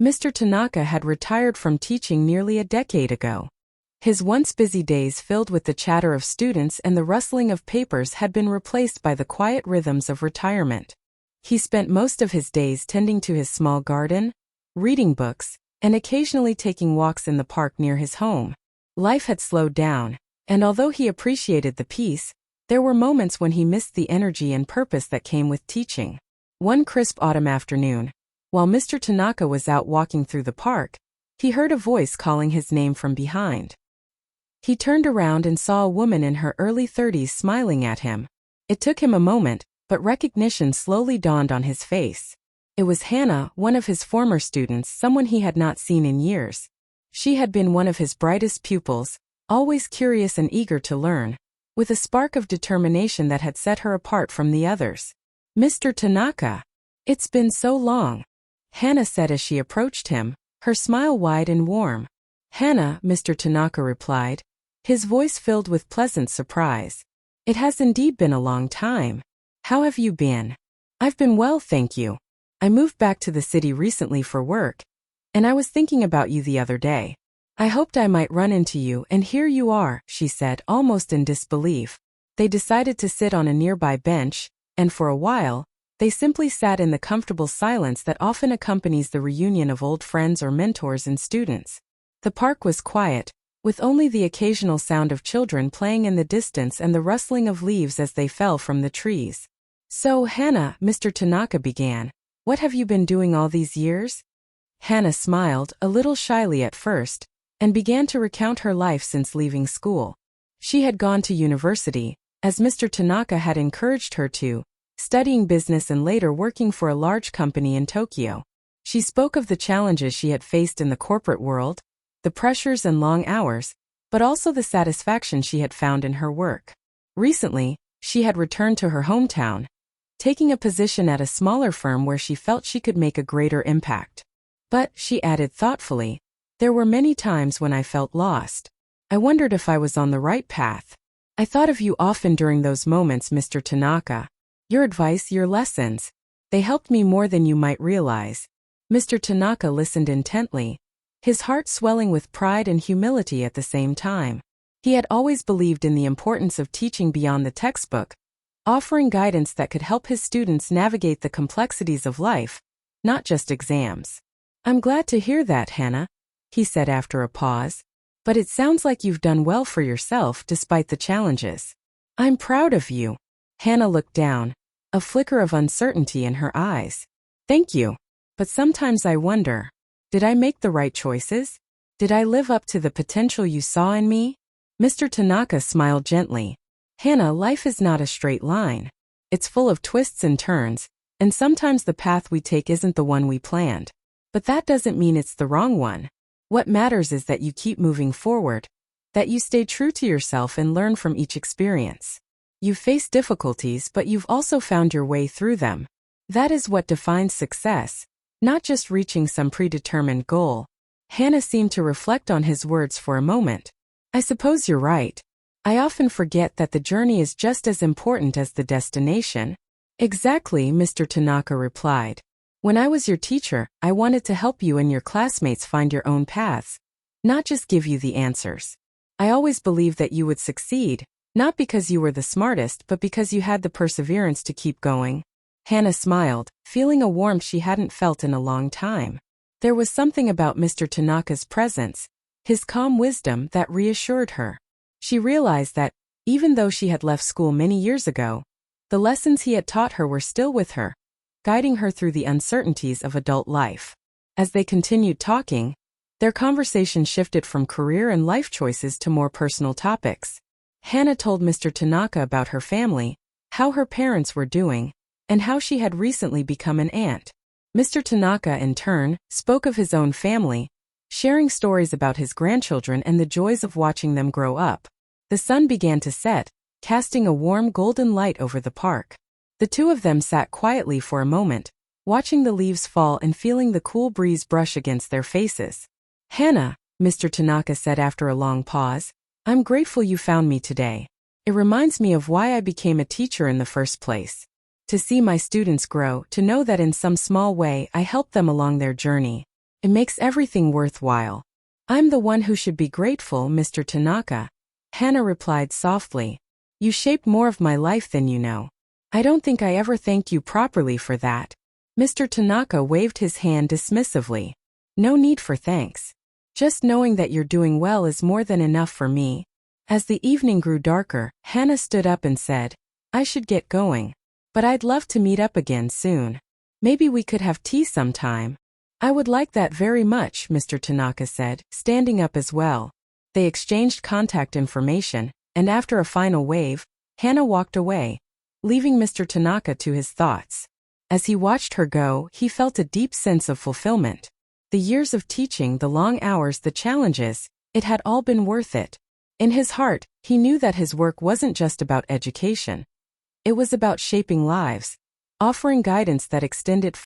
Mr. Tanaka had retired from teaching nearly a decade ago. His once busy days filled with the chatter of students and the rustling of papers had been replaced by the quiet rhythms of retirement. He spent most of his days tending to his small garden, reading books, and occasionally taking walks in the park near his home. Life had slowed down, and although he appreciated the peace, there were moments when he missed the energy and purpose that came with teaching. One crisp autumn afternoon, while Mr. Tanaka was out walking through the park, he heard a voice calling his name from behind. He turned around and saw a woman in her early 30s smiling at him. It took him a moment, but recognition slowly dawned on his face. It was Hannah, one of his former students, someone he had not seen in years. She had been one of his brightest pupils, always curious and eager to learn, with a spark of determination that had set her apart from the others. "Mr. Tanaka, it's been so long," Hannah said as she approached him, her smile wide and warm. "Hannah," Mr. Tanaka replied, his voice filled with pleasant surprise. "It has indeed been a long time. How have you been?" "I've been well, thank you. I moved back to the city recently for work, and I was thinking about you the other day. I hoped I might run into you, and here you are," she said, almost in disbelief. They decided to sit on a nearby bench, and for a while, they simply sat in the comfortable silence that often accompanies the reunion of old friends or mentors and students. The park was quiet, with only the occasional sound of children playing in the distance and the rustling of leaves as they fell from the trees. "So, Hannah," Mr. Tanaka began, "what have you been doing all these years?" Hannah smiled, a little shyly at first, and began to recount her life since leaving school. She had gone to university, as Mr. Tanaka had encouraged her to, studying business and later working for a large company in Tokyo. She spoke of the challenges she had faced in the corporate world, the pressures and long hours, but also the satisfaction she had found in her work. Recently, she had returned to her hometown, taking a position at a smaller firm where she felt she could make a greater impact. "But," she added thoughtfully, "there were many times when I felt lost. I wondered if I was on the right path. I thought of you often during those moments, Mr. Tanaka. Your advice, your lessons, they helped me more than you might realize." Mr. Tanaka listened intently, his heart swelling with pride and humility at the same time. He had always believed in the importance of teaching beyond the textbook, offering guidance that could help his students navigate the complexities of life, not just exams. "I'm glad to hear that, Hannah," he said after a pause. "But it sounds like you've done well for yourself despite the challenges." "I'm proud of you." Hannah looked down, a flicker of uncertainty in her eyes. "Thank you. But sometimes I wonder, did I make the right choices? Did I live up to the potential you saw in me?" Mr. Tanaka smiled gently. "Hannah, life is not a straight line. It's full of twists and turns, and sometimes the path we take isn't the one we planned. But that doesn't mean it's the wrong one. What matters is that you keep moving forward, that you stay true to yourself and learn from each experience. You've faced difficulties, but you've also found your way through them. That is what defines success, not just reaching some predetermined goal." Hannah seemed to reflect on his words for a moment. "I suppose you're right. I often forget that the journey is just as important as the destination." "Exactly," Mr. Tanaka replied. "When I was your teacher, I wanted to help you and your classmates find your own paths, not just give you the answers. I always believed that you would succeed, not because you were the smartest but because you had the perseverance to keep going." Hannah smiled, feeling a warmth she hadn't felt in a long time. There was something about Mr. Tanaka's presence, his calm wisdom, that reassured her. She realized that, even though she had left school many years ago, the lessons he had taught her were still with her, guiding her through the uncertainties of adult life. As they continued talking, their conversation shifted from career and life choices to more personal topics. Hannah told Mr. Tanaka about her family, how her parents were doing, and how she had recently become an aunt. Mr. Tanaka, in turn, spoke of his own family, sharing stories about his grandchildren and the joys of watching them grow up. The sun began to set, casting a warm golden light over the park. The two of them sat quietly for a moment, watching the leaves fall and feeling the cool breeze brush against their faces. "Hannah," Mr. Tanaka said after a long pause, "I'm grateful you found me today. It reminds me of why I became a teacher in the first place. To see my students grow, to know that in some small way I helped them along their journey. It makes everything worthwhile. I'm the one who should be grateful, Mr. Tanaka. Hana replied softly. You shaped more of my life than you know. I don't think I ever thanked you properly for that. Mr. Tanaka waved his hand dismissively. No need for thanks. Just knowing that you're doing well is more than enough for me. As the evening grew darker, Hana stood up and said, I should get going. But I'd love to meet up again soon. Maybe we could have tea sometime. I would like that very much, Mr. Tanaka said, standing up as well. They exchanged contact information, and after a final wave, Hana walked away, leaving Mr. Tanaka to his thoughts. As he watched her go, he felt a deep sense of fulfillment. The years of teaching, the long hours, the challenges, it had all been worth it. In his heart, he knew that his work wasn't just about education. It was about shaping lives, offering guidance that extended